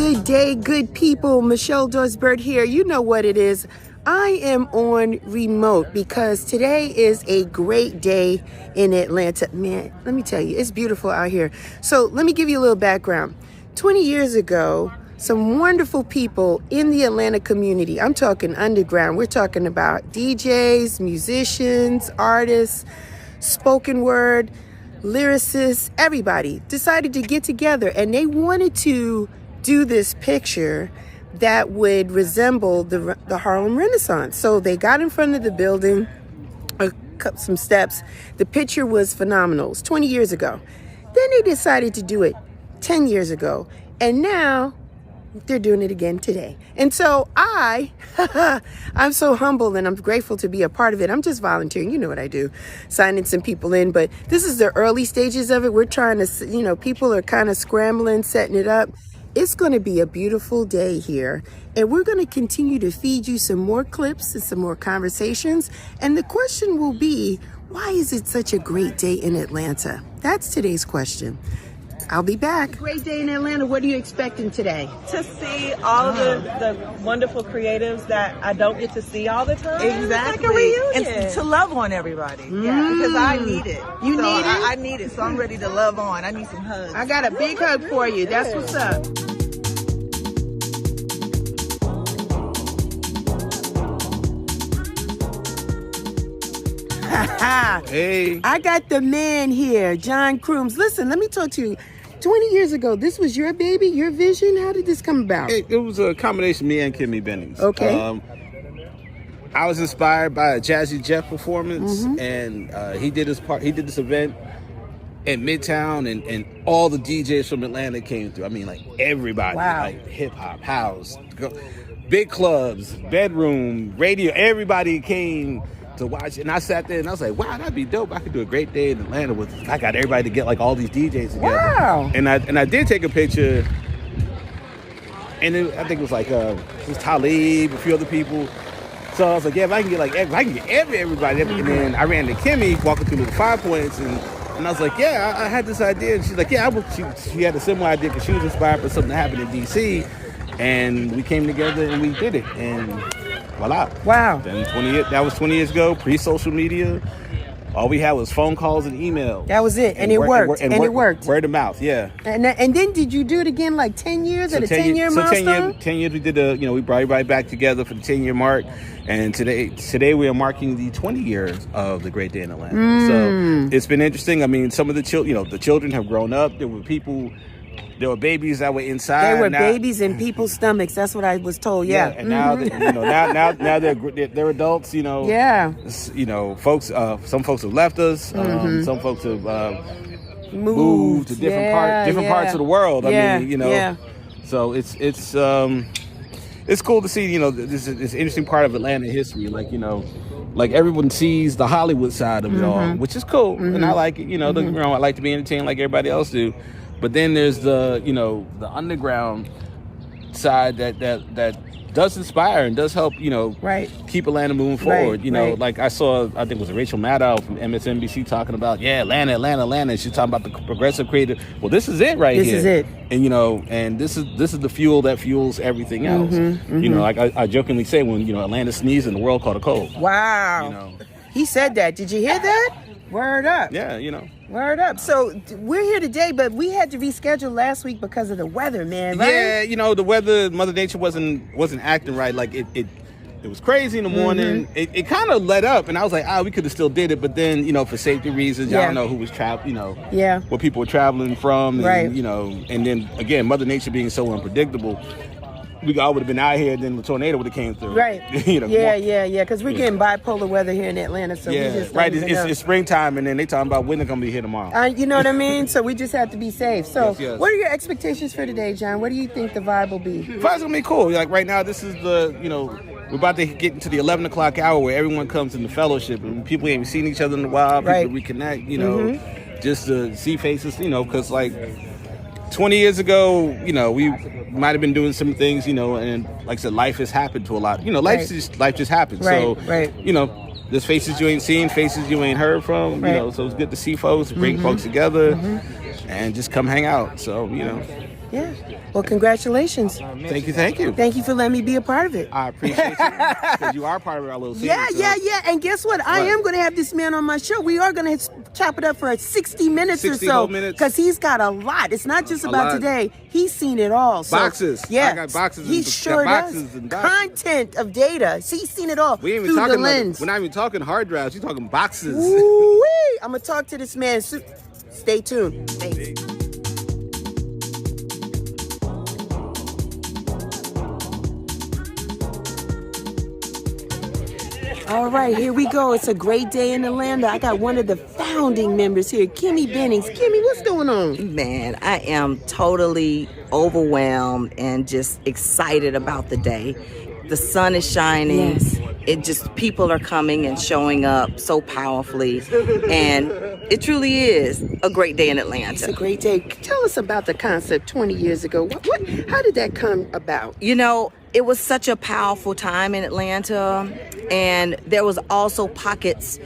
Good day, good people. Michelle Dorsberg here. You know what it is. I am on remote because today is a great day in Atlanta. Man, let me tell you, it's beautiful out here. So let me give you a little background. 20 years ago, some wonderful people in the Atlanta community, I'm talking underground, we're talking about DJs, musicians, artists, spoken word, lyricists, everybody decided to get together and they wanted to do this picture that would resemble the Harlem Renaissance. So they got in front of the building, some steps. The picture was phenomenal. It was 20 years ago. Then they decided to do it 10 years ago. And now they're doing it again today. And so I'm so humbled and I'm grateful to be a part of it. I'm just volunteering. You know what I do, signing some people in. But this is the early stages of it. We're trying to, people are kind of scrambling, setting it up. It's going to be a beautiful day here, and we're going to continue to feed you some more clips and some more conversations. And the question will be, why is it such a great day in Atlanta? That's today's question. I'll be back. Great day in Atlanta. What are you expecting today? To see all the wonderful creatives that I don't get to see all the time. Exactly. Like a reunion. And to love on everybody. Yeah. Because I need it. You need it? I need it. So I'm ready to love on. I need some hugs. I got a big hug for you. That's what's up. Hey. I got the man here, John Crooms. Listen, let me talk to you. 20 years ago, this was your baby, your vision. How did this come about? It was a combination of me and Kimmy Bennings. Okay. I was inspired by a Jazzy Jeff performance, and he did this event in Midtown, and all the DJs from Atlanta came through. I mean, like everybody, like hip hop, house, big clubs, bedroom, radio. Everybody came to watch it. And I sat there and I was like, wow, that'd be dope. I could do a great day in Atlanta with, I got everybody to get like all these DJs together. Wow. And I did take a picture, and I think it was like it was Talib, a few other people. So I was like, yeah, if I can get everybody. And then I ran to Kimmy walking through the 5 Points, and I was like, yeah, I had this idea. And she's like, yeah, she had a similar idea because she was inspired by something that happened in DC, and we came together and we did it. And voila. Wow. Then that was 20 years ago, pre-social media. All we had was phone calls and email. That was it. And it worked. It worked. Word of mouth, yeah. And then did you do it again like 10 years at a 10-year milestone? 10 years we did we brought everybody back together for the 10-year mark. And today we are marking the 20 years of the Great Day in Atlanta. So it's been interesting. I mean, some of the children have grown up. There were babies that were inside. They were babies in people's stomachs. That's what I was told. Yeah. And now, now they're adults. Yeah. Folks. Some folks have left us. Some folks have moved to different parts of the world. I mean, So it's cool to see. This interesting part of Atlanta history. Like everyone sees the Hollywood side of it all, which is cool, and I like it. Don't get me wrong, I like to be entertained like everybody else do. But then there's the underground side that does inspire and does help, keep Atlanta moving forward. Like I saw, I think it was Rachel Maddow from MSNBC talking about, Atlanta. She's talking about the progressive creative. Well, this is it right here. This is it. And, and this is the fuel that fuels everything else. Like I jokingly say, when, Atlanta sneezes, the world caught a cold. Wow. He said that. Did you hear that? Word up. Yeah, Word up. So we're here today, but we had to reschedule last week because of the weather, man, right? Yeah, the weather, Mother Nature wasn't acting right. Like it was crazy in the morning. It kind of let up, and I was like, we could have still did it, but then, for safety reasons, I don't know who was traveling, where people were traveling from, and, and then again, Mother Nature being so unpredictable. We all would have been out here, then the tornado would have came through. Right. Because we're getting bipolar weather here in Atlanta, so we just don't even know. It's springtime, and then they talking about when they're going to be here tomorrow. You know what I mean? So we just have to be safe. So yes. What are your expectations for today, John? What do you think the vibe will be? The vibe's going to be cool. Like right now, this is we're about to get into the 11 o'clock hour where everyone comes in the fellowship, and people ain't seen each other in a while. People reconnect, just to see faces, because like 20 years ago, we might have been doing some things, and like I said, life has happened to a lot. Life just happens. So, there's faces you ain't seen, faces you ain't heard from, so it's good to see folks, bring folks together, and just come hang out. So, Yeah. Well, congratulations. Thank you. Thank you for letting me be a part of it. I appreciate you because you are part of our little scene. Yeah. And guess what? I am going to have this man on my show. We are going to chop it up for 60 minutes or so. Because he's got a lot. It's not just about today. He's seen it all. So, boxes. Yeah. I got boxes. He sure does. Content of data. So he's seen it all we ain't through even the talking lens. We're not even talking hard drives. You're talking boxes. Woo-wee. I'm going to talk to this man. Stay tuned. Thanks. All right, here we go. It's a great day in Atlanta. I got one of the founding members here, Kimmy Bennings. Kimmy, what's going on? Man, I am totally overwhelmed and just excited about the day. The sun is shining. Yes. It just, people are coming and showing up so powerfully. And it truly is a great day in Atlanta. It's a great day. Tell us about the concept 20 years ago. How did that come about? You know, it was such a powerful time in Atlanta, and there was also pockets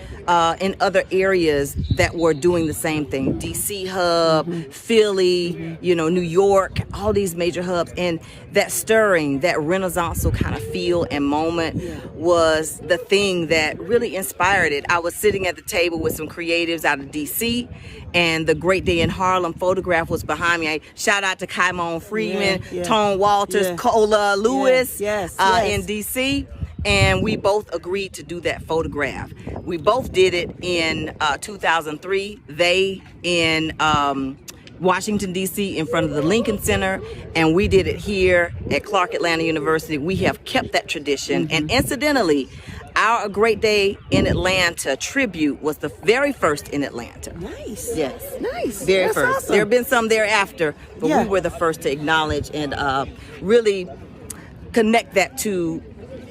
in other areas that were doing the same thing. DC hub, Philly, New York, all these major hubs. And that stirring, that renaissance kind of feel and moment was the thing that really inspired it. I was sitting at the table with some creatives out of DC, and the Great Day in Harlem photograph was behind me. Shout out to Kymon Freeman, Tone Walters, Cola Lewis in DC. And we both agreed to do that photograph. We both did it in 2003. They in Washington, D.C. in front of the Lincoln Center. And we did it here at Clark Atlanta University. We have kept that tradition. And incidentally, our Great Day in Atlanta tribute was the very first in Atlanta. Nice. Yes. Nice. Very That's first. awesome. There have been some thereafter, but we were the first to acknowledge and really connect that to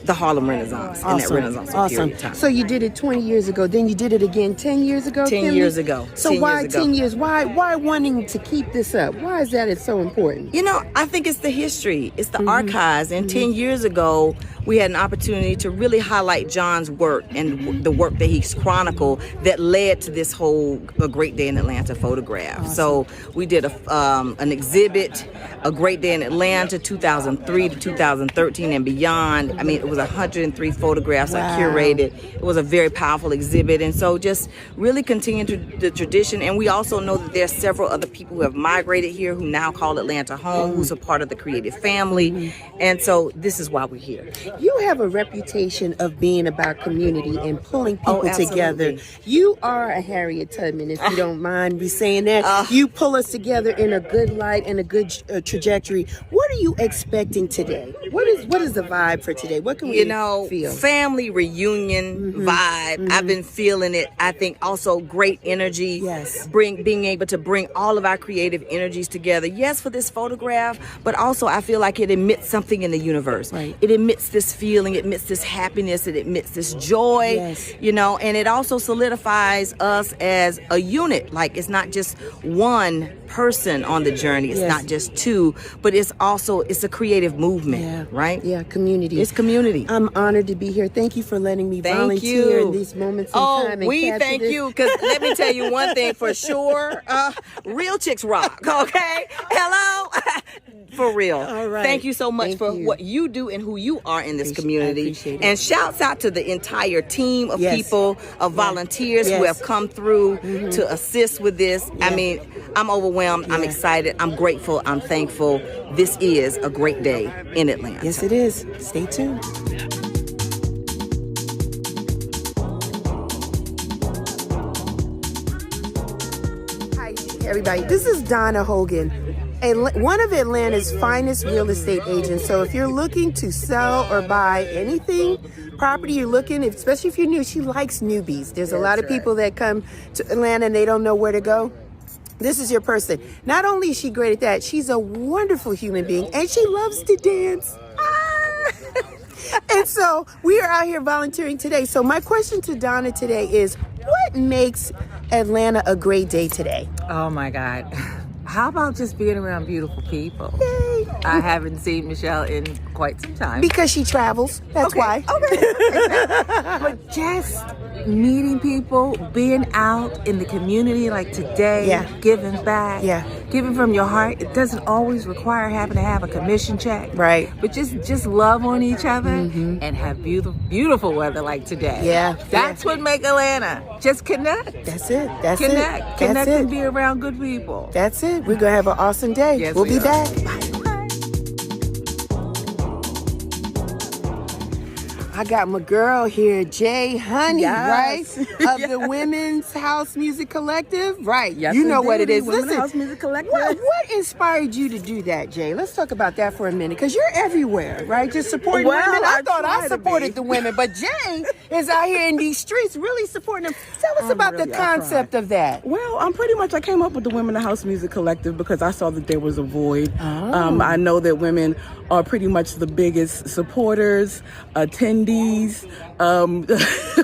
the Harlem Renaissance and that Renaissance period of time. So you did it 20 years ago, then you did it again 10 years ago? 10 years ago. So why 10 years? Why wanting to keep this up? Why is that it's so important? I think it's the history. It's the archives. And 10 years ago, we had an opportunity to really highlight John's work and the work that he's chronicled that led to this whole A Great Day in Atlanta photograph. Awesome. So we did an exhibit, A Great Day in Atlanta, 2003 to 2013 and beyond. I mean, it was 103 photographs I curated. It was a very powerful exhibit. And so just really continue the tradition. And we also know that there are several other people who have migrated here who now call Atlanta home, who's a part of the creative family. And so this is why we're here. You have a reputation of being about community and pulling people together. You are a Harriet Tubman, if you don't mind me saying that. You pull us together in a good light and a good trajectory. What are you expecting today? What is the vibe for today? What can we feel? Family reunion vibe. I've been feeling it. I think also great energy. Yes. Being able to bring all of our creative energies together. Yes, for this photograph, but also I feel like it emits something in the universe. Right. It emits this feeling, it emits this happiness, it emits this joy, and it also solidifies us as a unit. Like, it's not just one person on the journey, it's not just two, but it's a creative movement, right? Yeah, community. It's community. I'm honored to be here. Thank you for letting me volunteer in these moments in time. And we thank you, because let me tell you one thing for sure, real chicks rock, okay? Hello? For real. All right. Thank you so much for what you do and who you are in this community. I appreciate it. And shouts out to the entire team of people, of volunteers who have come through to assist with this. I mean, I'm overwhelmed. I'm excited. I'm grateful. I'm thankful. This is a great day in Atlanta. Yes, it is. Stay tuned. Hi, everybody. This is Donna Hogan, one of Atlanta's finest real estate agents. So if you're looking to sell or buy anything, property you're looking, especially if you're new, she likes newbies. There's a lot of people that come to Atlanta and they don't know where to go. This is your person. Not only is she great at that, she's a wonderful human being and she loves to dance. And so we are out here volunteering today. So my question to Donna today is, what makes Atlanta a great day today? Oh my God. How about just being around beautiful people? Yay. I haven't seen Michelle in quite some time. Because she travels. That's why. Okay. But just meeting people, being out in the community like today, Yeah. giving back, Yeah. giving from your heart. It doesn't always require having to have a commission check, Right. But just love on each other and have beautiful weather like today. Yeah. That's what make Atlanta. Just connect. That's it. That's Connect. it. Connect That's and it. be around good people. That's it. We're going to have an awesome day. Yes, we'll we be are. back. I got my girl here, Jay Honey, Yes. right? Of the Women's House Music Collective, right? Yes, you know what it is. Women's Listen, House Music Collective. what inspired you to do that, Jay? Let's talk about that for a minute, because you're everywhere, right? Just supporting Well, women. I I thought I try to supported be. the women, but Jay is out here in these streets really supporting them. Tell us about the I concept of that. Well, I came up with the Women in the House Music Collective because I saw that there was a void. Oh. I know that women are pretty much the biggest supporters, attendees,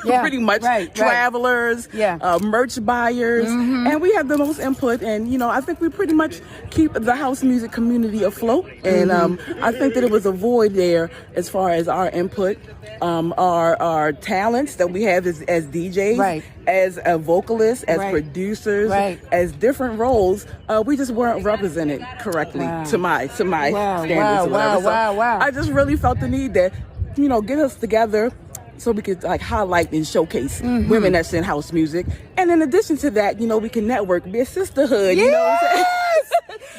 Yeah, pretty much right. travelers, Yeah. merch buyers, and we have the most input. And I think we pretty much keep the house music community afloat. And I think that it was a void there as far as our input, our talents that we have as DJs, Right. as a vocalist, as Right. producers, Right. as different roles. We just weren't represented correctly to my Wow, standards. wow, or whatever. wow. I just really felt the need that get us together so we could highlight and showcase women that's in house music. And in addition to that, we can network, be a sisterhood. You know what I'm saying?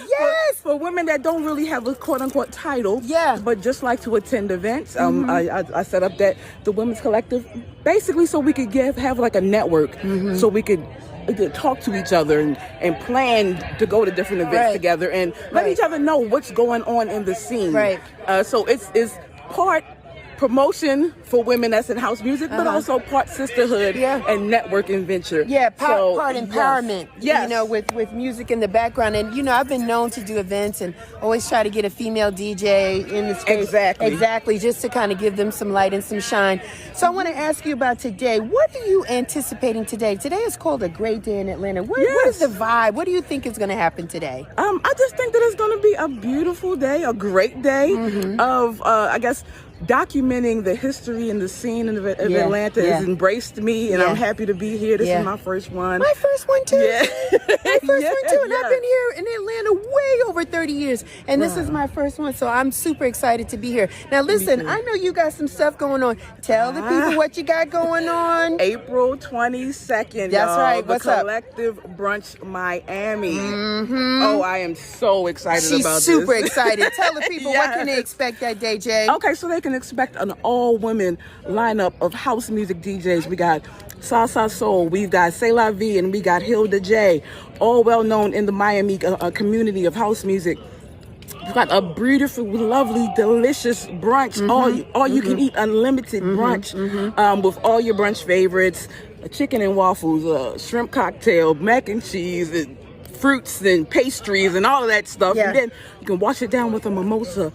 Yes. For women that don't really have a quote unquote title, Yeah. but just like to attend events, I set up the Women's Collective basically so we could have like a network, so we could talk to each other and plan to go to different events Right. together and let Right. each other know what's going on in the scene. Right. So it's part promotion for women that's in house music, but also part sisterhood and networking venture. Yeah, part yes. empowerment, Yes. with music in the background. And, I've been known to do events and always try to get a female DJ in the space. Exactly. Exactly, just to kind of give them some light and some shine. So I want to ask you about today. What are you anticipating today? Today is called a great day in Atlanta. What is the vibe? What do you think is going to happen today? I just think that it's going to be a beautiful day, a great day of, I guess, documenting the history and the scene of Atlanta has embraced me, and I'm happy to be here. This is my first one. My first one too. Yeah. My first one too. And Yes. I've been here in Atlanta way over 30 years. And this is my first one. So I'm super excited to be here. Now listen, I know you got some stuff going on. Tell the people what you got going on. April 22nd, That's y'all, right. the What's up? Collective Brunch Miami. Oh, I am so excited She's about this. super excited. Tell the people what can they Yes. expect that day, Jay? Okay, so they can expect an all-women lineup of house music DJs. We got Salsa Soul, we've got C'est La Vie, and we got Hilda J, all well known in the Miami community of house music. We've got a beautiful, lovely, delicious brunch, all you can eat, unlimited brunch, with all your brunch favorites, chicken and waffles, shrimp cocktail, mac and cheese, and fruits and pastries and all of that stuff. Yeah. And then you can wash it down with a mimosa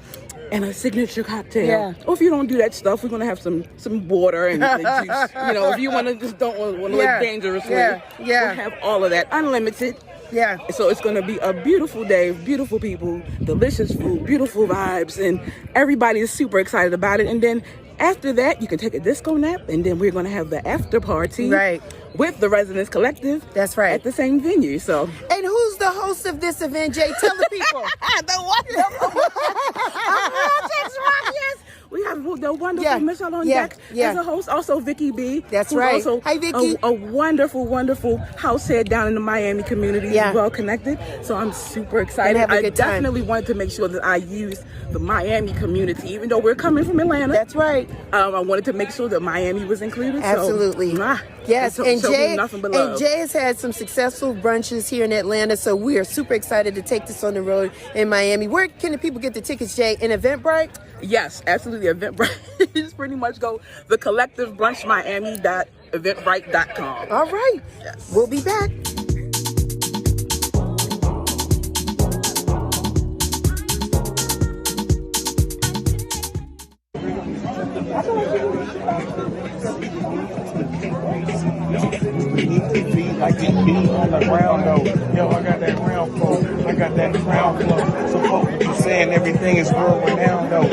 and a signature cocktail. Yeah. Or if you don't do that stuff, we're gonna have some water and juice. If you want to just don't want to live dangerously, we'll have all of that unlimited. Yeah. So it's gonna be a beautiful day, beautiful people, delicious food, beautiful vibes, and everybody is super excited about it. And then after that, you can take a disco nap, and then we're gonna have the after party with the Residents Collective. That's right. At the same venue. So And who's the host of this event, Jay? Tell the people. we have the wonderful Michelle on deck as a host. Also Vicky B. That's who's right. Also Hi, Vicky. A wonderful, wonderful house head down in the Miami community. Yeah. Well connected. So I'm super excited. have a I good time. definitely wanted to make sure that I use the Miami community, even though we're coming from Atlanta. That's right. I wanted to make sure that Miami was included. Absolutely. So, Yes, and show me Jay, nothing but love. and Jay has had some successful brunches here in Atlanta, so we are super excited to take this on the road in Miami. Where can the people get the tickets, Jay? In Eventbrite? Yes, absolutely. Eventbrite. Just pretty much go the collective brunch Miami.eventbrite.com. All right. Yes. We'll be back. Like it be on the ground though. Yo, I got that round flow. I got that crown flow. So fuck what you saying, everything is world renowned though.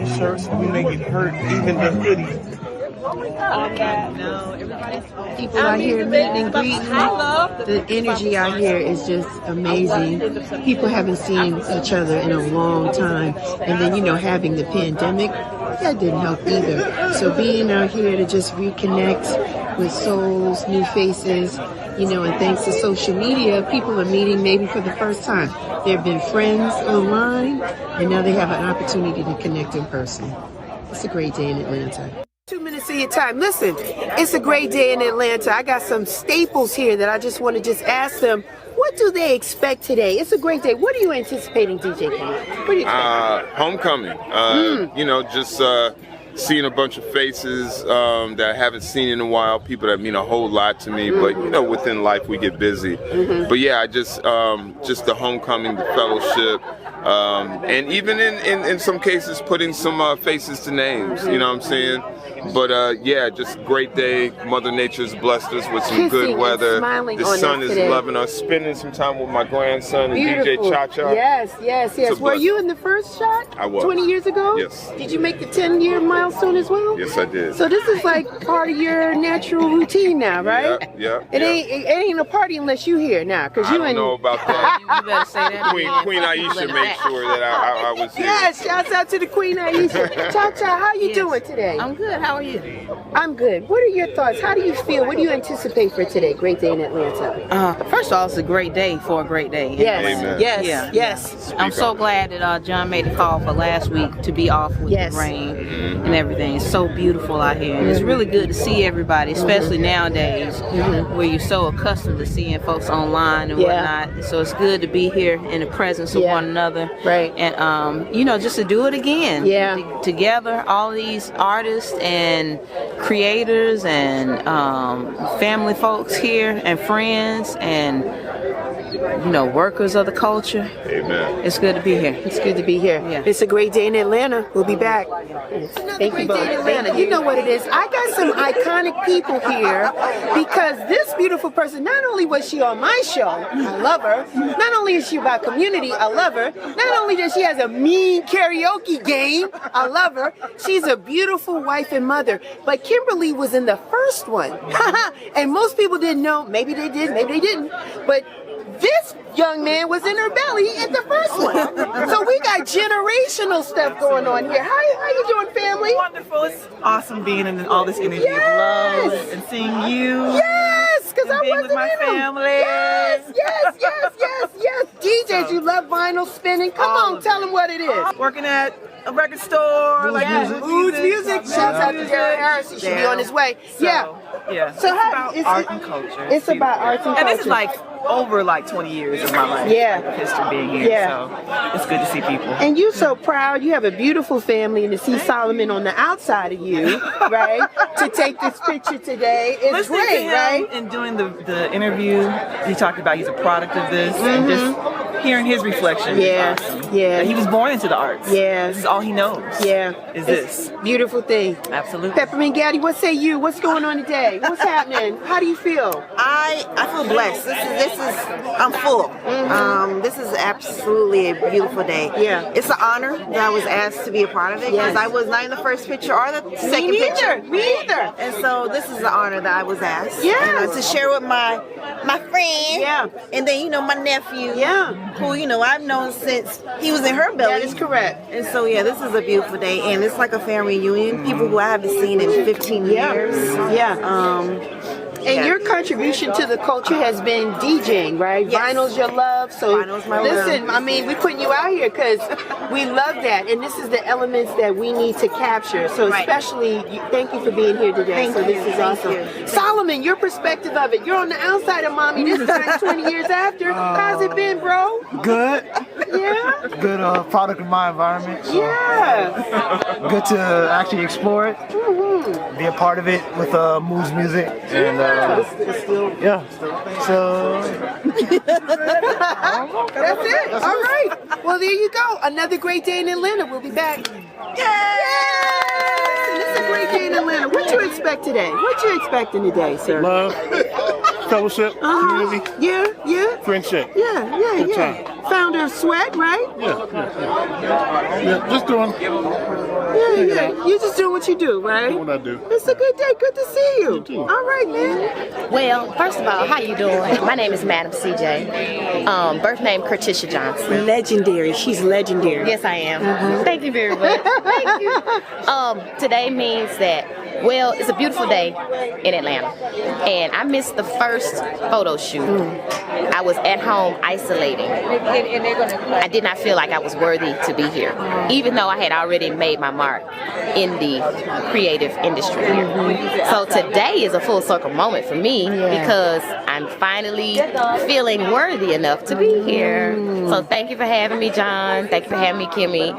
T-shirts, we make it hurt, even the hoodies. People out here meeting and greeting. The energy out here is just amazing. People haven't seen each other in a long time. And then, having the pandemic, that didn't help either. So being out here to just reconnect with souls, new faces, and thanks to social media, people are meeting maybe for the first time. There have been friends online, and now they have an opportunity to connect in person. It's a great day in Atlanta. 2 minutes of your time. Listen, it's a great day in Atlanta. I got some staples here that I just want to just ask them, what do they expect today? It's a great day. What are you anticipating, DJ Kennedy? What do you expect? Homecoming. Just seeing a bunch of faces that I haven't seen in a while, people that mean a whole lot to me, but within life we get busy. But yeah, I just the homecoming, the fellowship, and even in some cases putting some faces to names, you know what I'm saying? But just great day. Mother Nature's blessed us with some good weather. The sun is loving us. Spending some time with my grandson and Beautiful. DJ Cha-Cha. Yes. Were you in the first shot? I was. 20 years ago? Yes. Did you make the 10-year milestone as well? Yes, I did. So this is like part of your natural routine now, right? Yeah. It ain't a party unless you here now, because I don't know about that. You better say that. Queen Aisha made sure that I was here. Yes, shouts out to the Queen Aisha. Cha-Cha, how you doing today? I'm good. How are you? I'm good. What are your thoughts? How do you feel? What do you anticipate for today? Great day in Atlanta. First of all, it's a great day for a great day. Yes, Amen. yes. I'm so glad that John made a call for last week to be off with the rain and everything. It's so beautiful out here, and it's really good to see everybody, especially nowadays where you're so accustomed to seeing folks online and whatnot. So it's good to be here in the presence of one another, right? And just to do it again, together, all these artists and creators and family folks here and friends and workers of the culture. Amen. It's good to be here. It's good to be here. Yeah. It's a great day in Atlanta. We'll be back. Thank you, day in Atlanta. You know what it is. I got some iconic people here because this beautiful person, not only was she on my show, I love her. Not only is she about community, I love her. Not only does she has a mean karaoke game, I love her. She's a beautiful wife and mother. But Kimberly was in the first one. And most people didn't know. Maybe they did, maybe they didn't. But this young man was in her belly at the first one. So we got generational stuff going on here. How you doing, family? Wonderful. It's awesome being in all this energy of love and seeing you. Yes, because I being wasn't with my in them. family. Yes. DJs, you love vinyl spinning. Come on, tell them what it is. Working at a record store. Moods Music. Shouts out to Darren Harris. He should be on his way. Yeah. So it's about art and culture. It's about arts and culture. And this is like over 20 years of my life. Of history being here. So it's good to see people. And you're so proud. You have a beautiful family, and to see Solomon on the outside of you, right? To take this picture today is Listening great, to him right? and doing the interview, he talked about he's a product of this, and just hearing his reflection. Is awesome. That he was born into the arts. This is all he knows. Is this beautiful thing? Absolutely. Peppermint Gaddy, what say you? What's going on today? What's happening? How do you feel? I feel blessed. I'm full. This is absolutely a beautiful day. It's an honor that I was asked to be a part of it because I was not in the first picture or the second picture. Me either. And so this is an honor that I was asked. And to share with my friend. And then my nephew. Who I've known since he was in her belly. That is correct. And so this is a beautiful day, and it's like a family reunion. People who I haven't seen in 15 years. And your contribution to the culture has been DJing, right? Vinyl's your love. So Vinyl's my listen, love. I mean, we're putting you out here because we love that. And this is the elements that we need to capture. So especially, thank you for being here today. This is awesome. Solomon, your perspective of it. You're on the outside of mommy this time, 20 years after. How's it been, bro? Good. Yeah? Good product of my environment. So good to actually explore it. Be a part of it with Moods Music. And so that's it. All right. Well, there you go. Another great day in Atlanta. We'll be back. Yay! This is a great day in Atlanta. What you expect today? What you expecting today, sir? Love, fellowship, community. Yeah. Friendship. Yeah. Founder of Sweat, right? Yeah. Just doing Yeah. You just do what you do, right? Do what I do. It's a good day. Good to see you. too. All right, man. Well, first of all, how you doing? My name is Madam CJ. Birth name Curticia Johnson. Legendary. She's legendary. Yes, I am. Thank you very much. Thank you. Today means that, well, it's a beautiful day in Atlanta, and I missed the first photo shoot. I was at home isolating. I did not feel like I was worthy to be here, even though I had already made my mark in the creative industry here. So today is a full circle moment for me because I'm finally feeling worthy enough to be here. So thank you for having me, John. Thank you for having me, Kimmy.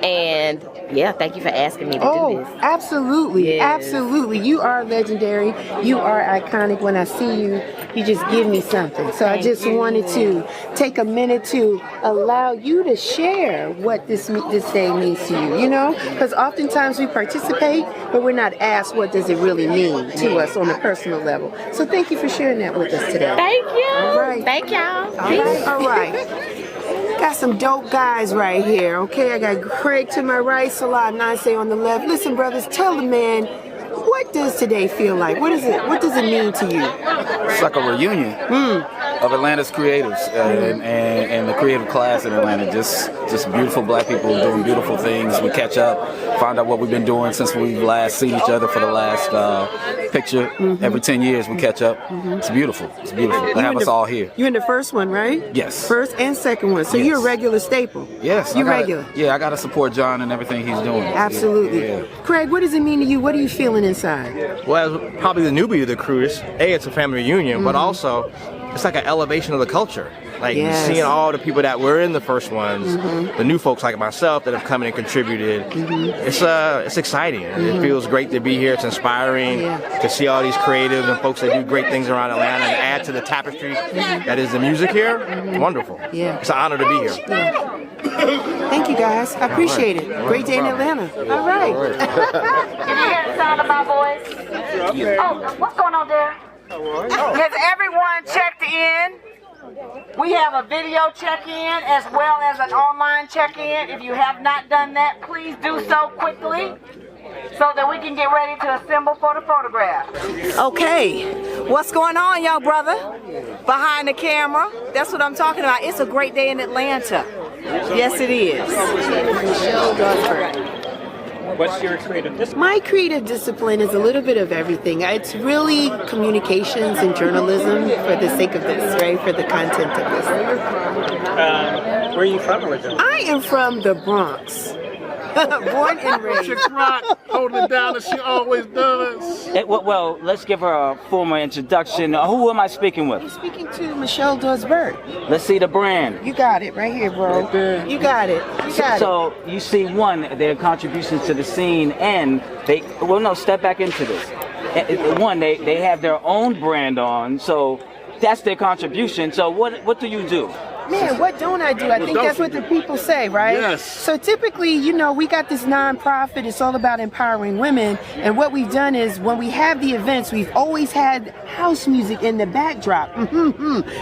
And yeah, thank you for asking me to do this. Absolutely. Absolutely. You are legendary. You are iconic. When I see you, you just give me something. So I just wanted to take a minute to allow you to share what this day means to you, you know? Because oftentimes we participate, but we're not asked what does it really mean to us on a personal level. So thank you for sharing that with us today. Thank you. All right. Thank y'all. All right. Got some dope guys right here, okay? I got Craig to my right, Salah Nase on the left. Listen, brothers, tell the man, what does today feel like? What does it mean to you? It's like a reunion of Atlanta's creatives and the creative class in Atlanta. Just beautiful black people doing beautiful things. We catch up, find out what we've been doing since we've last seen each other for the last picture. Every 10 years we catch up. It's beautiful. It's beautiful. They have us all here. You're in the first one, right? Yes. First and second one. So you're a regular staple. Yes. You're regular. Yeah, I got to support John and everything he's doing. Absolutely. Yeah. Craig, what does it mean to you? What are you feeling inside? Well, as probably the newbie of the cruise, it's a family reunion, but also it's like an elevation of the culture. Like seeing all the people that were in the first ones, the new folks like myself that have come in and contributed. It's exciting. It feels great to be here. It's inspiring to see all these creatives and folks that do great things around Atlanta and add to the tapestry that is the music here. Wonderful. Yeah. It's an honor to be here. Thank you, guys. I appreciate it. Great day in Atlanta. All right. Can you hear the sound of my voice? Oh, what's going on there? Has everyone checked in? We have a video check-in as well as an online check-in. If you have not done that, please do so quickly so that we can get ready to assemble for the photograph. Okay, what's going on, y'all, brother? Behind the camera. That's what I'm talking about. It's a great day in Atlanta. Yes, it is. What's your creative discipline? My creative discipline is a little bit of everything. It's really communications and journalism for the sake of this, right? For the content of this. Where are you from originally? I am from the Bronx. Born and raised. Chicks rock, holding it down as she always does. Well, let's give her a formal introduction. Who am I speaking with? You're speaking to Michelle Dorsberg. Let's see the brand. You got it right here, bro. Right there. You got it. You got So you see, one, their contributions to the scene, and step back into this. One, they have their own brand on, so that's their contribution. So what do you do? Man, what don't I do? I think that's what the people say, right? Yes. So typically, we got this nonprofit. It's all about empowering women. And what we've done is when we have the events, we've always had house music in the backdrop.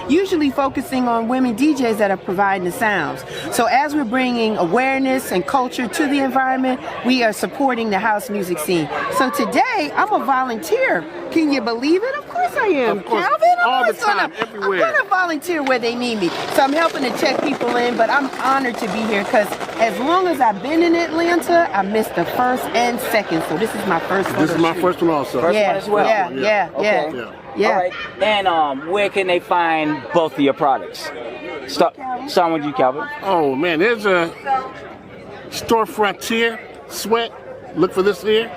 Usually focusing on women DJs that are providing the sounds. So as we're bringing awareness and culture to the environment, we are supporting the house music scene. So today, I'm a volunteer. Can you believe it? Of course I am. Of course. Calvin, All the time, everywhere. I'm going to volunteer where they need me. So I'm helping to check people in, but I'm honored to be here because as long as I've been in Atlanta, I missed the first and second. So this is my first one. This is my first one also. First one as well? Yeah. All right. And where can they find both of your products? Starting with you, Calvin. Oh, man, there's a Store Frontier Sweat. Look for this here.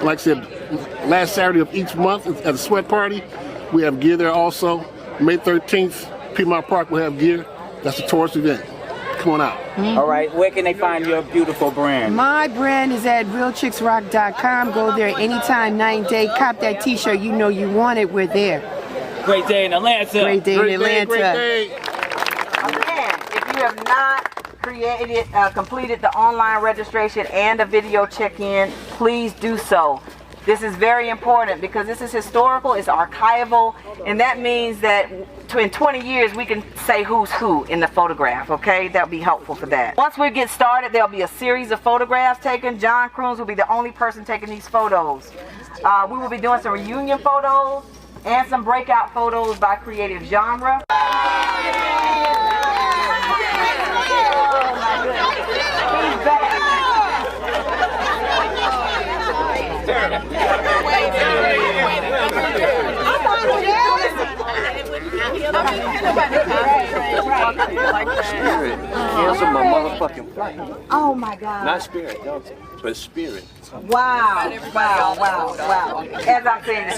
Like I said, last Saturday of each month at the Sweat Party. We have gear there also. May 13th, Piedmont Park will have gear. That's a tourist event. Come on out. All right. Where can they find your beautiful brand? My brand is at realchicksrock.com. Go there anytime, night and day. Cop that t-shirt. You know you want it. We're there. Great day in Atlanta. Great day in Atlanta. Great day. Again, if you have not completed the online registration and the video check-in, please do so. This is very important because this is historical, it's archival, and that means that in 20 years we can say who's who in the photograph, okay? That'll be helpful for that. Once we get started, there'll be a series of photographs taken. John Crooms will be the only person taking these photos. We will be doing some reunion photos and some breakout photos by creative genre. He's back. Cancel my motherfucking flight. Oh my God. Not Spirit, Delta, but Spirit. Wow, wow, wow, wow. As I'm saying,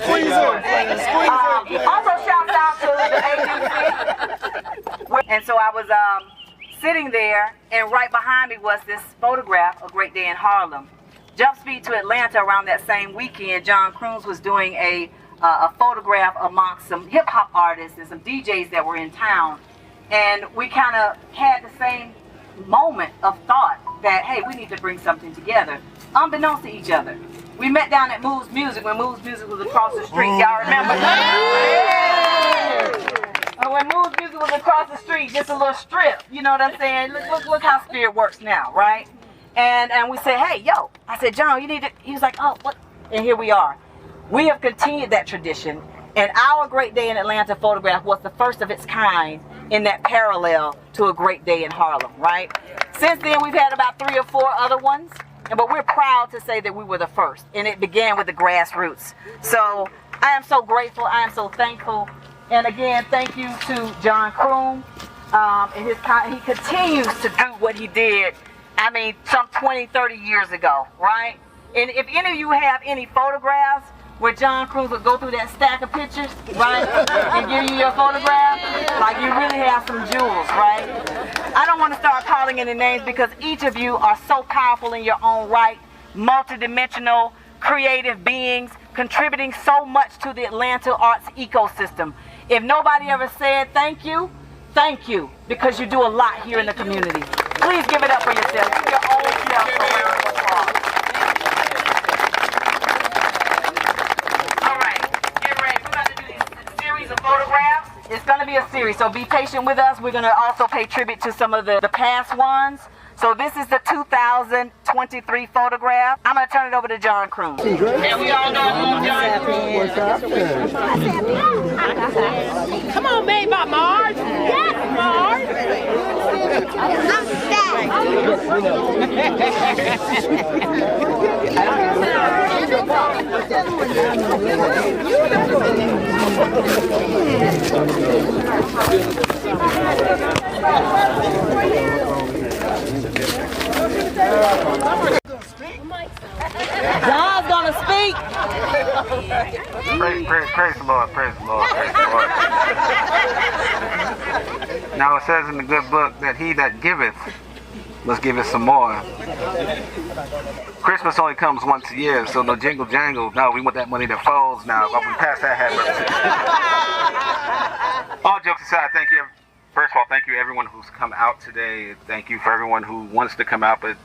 also shout out to the agency. And so I was sitting there, and right behind me was this photograph, A Great Day in Harlem. Jump speed to Atlanta around that same weekend, John Crooms was doing a photograph amongst some hip-hop artists and some DJs that were in town. And we kind of had the same moment of thought that, hey, we need to bring something together, unbeknownst to each other. We met down at Moves Music when Moves Music was across the street. Y'all remember? When Moves Music was across the street, just a little strip, you know what I'm saying? Look how Spirit works now, right? And we said, hey, yo. I said, John, you need to, he was like, oh, what? And here we are. We have continued that tradition, and our Great Day in Atlanta photograph was the first of its kind in that parallel to A Great Day in Harlem, right? Since then, we've had about 3 or 4 other ones, but we're proud to say that we were the first, and it began with the grassroots. So I am so grateful, I am so thankful, and again, thank you to John Croom. He continues to do what he did, I mean, some 20, 30 years ago, right? And if any of you have any photographs where John Crooms would go through that stack of pictures, right, and give you your photograph, like you really have some jewels, right? I don't want to start calling any names because each of you are so powerful in your own right, multidimensional, creative beings, contributing so much to the Atlanta arts ecosystem. If nobody ever said thank you, because you do a lot here in the community. Please give it up for yourself. Give your own self a round of applause. All right, get ready. We're going to do this series of photographs. It's going to be a series, so be patient with us. We're going to also pay tribute to some of the past ones. So this is the 2023 photograph. I'm going to turn it over to John Croom. And we all know John Croom. What's happening? Come on, babe, Mars. Yes, Mars. I'm John's gonna speak. Praise the Lord, praise the Lord, praise the Lord. Now it says in the good book that he that giveth must give us some more. Christmas only comes once a year, so no jingle jangle. No, we want that money that falls now. We pass that habit. All jokes aside, thank you. First of all, thank you everyone who's come out today. Thank you for everyone who wants to come out, but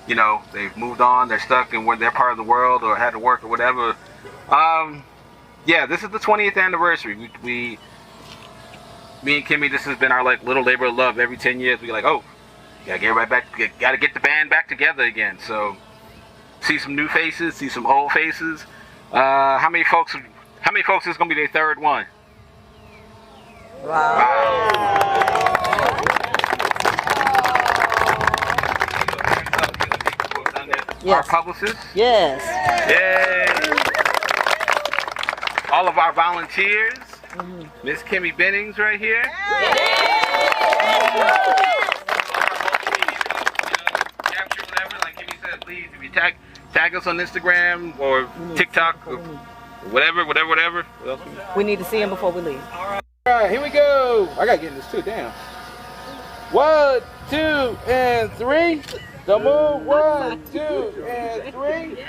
you know, they've moved on, they're stuck in where they're part of the world or had to work or whatever. Yeah, this is the 20th anniversary. Me and Kimmy, this has been our like little labor of love. Every 10 years, we like, oh, gotta get right back, gotta get the band back together again. So, see some new faces, see some old faces. How many folks is gonna be their third one? Wow. Yes. Our publicists. Yes. Yay. All of our volunteers. Miss Kimmy Bennings right here. Capture whatever, like Kimmy said, please, if you tag us on Instagram or TikTok or whatever. What else? We need to see him before we leave. All right, here we go. I gotta get in this too, damn. 1, 2, and 3. The move, 1, 2, and 3.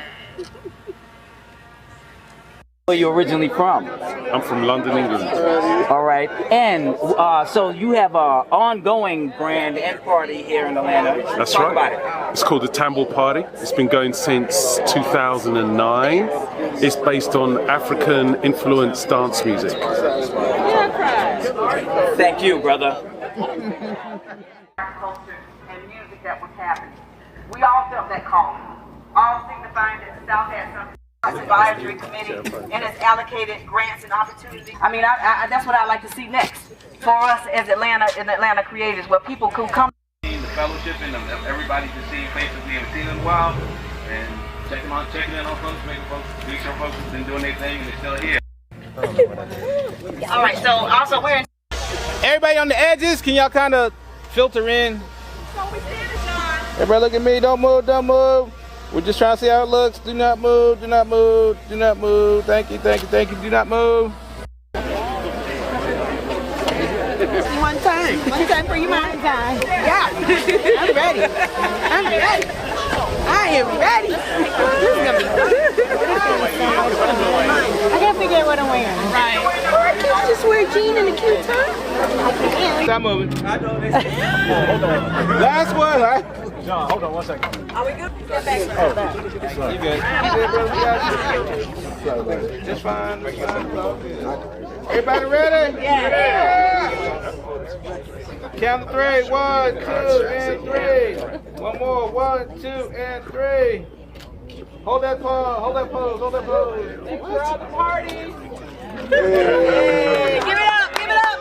Where are you originally from? I'm from London, England. All right. And so you have an ongoing brand and party here in Atlanta. That's Talk right. about it. It's called the Tamble Party. It's been going since 2009. It's based on African influenced dance music. Thank you, brother. Culture and music that was happening. We all felt that calling, all signifying that the South had something. Advisory committee and it's allocated grants and opportunities. I mean, that's what I like to see next for us as Atlanta creators, where people could come. The fellowship and everybody just seeing faces we haven't seen in a while, and checking in on folks, making sure folks have been doing their thing and they're still here. All right, so also we're in. Everybody on the edges, can y'all kind of filter in? Everybody look at me, don't move, don't move. We're just trying to see how it looks. Do not move, do not move, do not move. Thank you, thank you, thank you. Do not move. One time for you, one time. Yeah, I'm ready. I'm ready. I am ready. This is gonna be fun. I gotta figure out what I'm wearing. Right. Can I just wear a jean and a cute top? I can. Stop moving. Last one, right? John, hold on 1 second. Are we good? Get back. You good. You good, bro? We got you. Just fine. Everybody ready? Yeah. Count to 3. 1, 2, and 3. One more. 1, 2, and 3. Hold that pose. Hold that pose. Hold that pose. We're at the party. Hey, give it up. Give it up.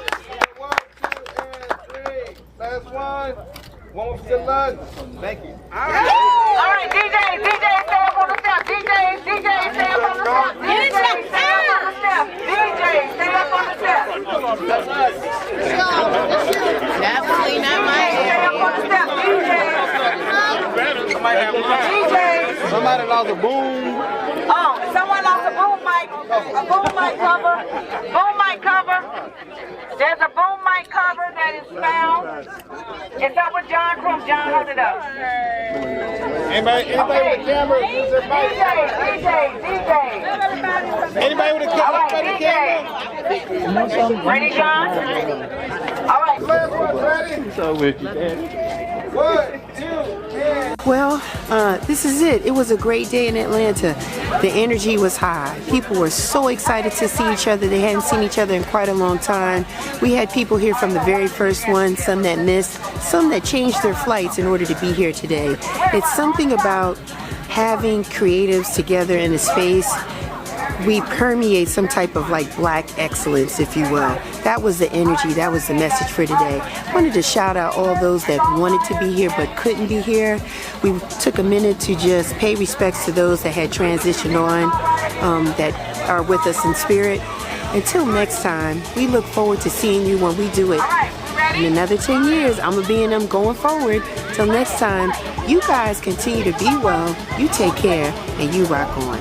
1, 2, and 3. Last one. One more for good luck. Thank you. All right, DJ, stay up on the step. DJ, stay up on the step. DJ, stay up on the step. DJ, stay up on the step. Definitely not my Stay up on the step. DJ. Somebody lost a boom. Oh, someone lost a boom mic. A boom mic cover. Boom mic cover. There's a boom mic cover that is found. It's up with John Crump. John, hold it up. Anybody with a camera? DJ. Anybody with a camera? All right, DJ. Ready, John? All right. Last one, ready? So with you, man. 1, 2, and... Well, this is it. It was a great day in Atlanta. The energy was high. People were so excited to see each other. They hadn't seen each other in quite a long time. We had people here from the very first one, some that missed, some that changed their flights in order to be here today. It's something about having creatives together in a space. We permeate some type of like black excellence, if you will. That was the energy, that was the message for today. I wanted to shout out all those that wanted to be here but couldn't be here. We took a minute to just pay respects to those that had transitioned on, that are with us in spirit. Until next time, we look forward to seeing you when we do it. In another 10 years, I'm gonna be in them going forward. Till next time, you guys continue to be well, you take care, and you rock on.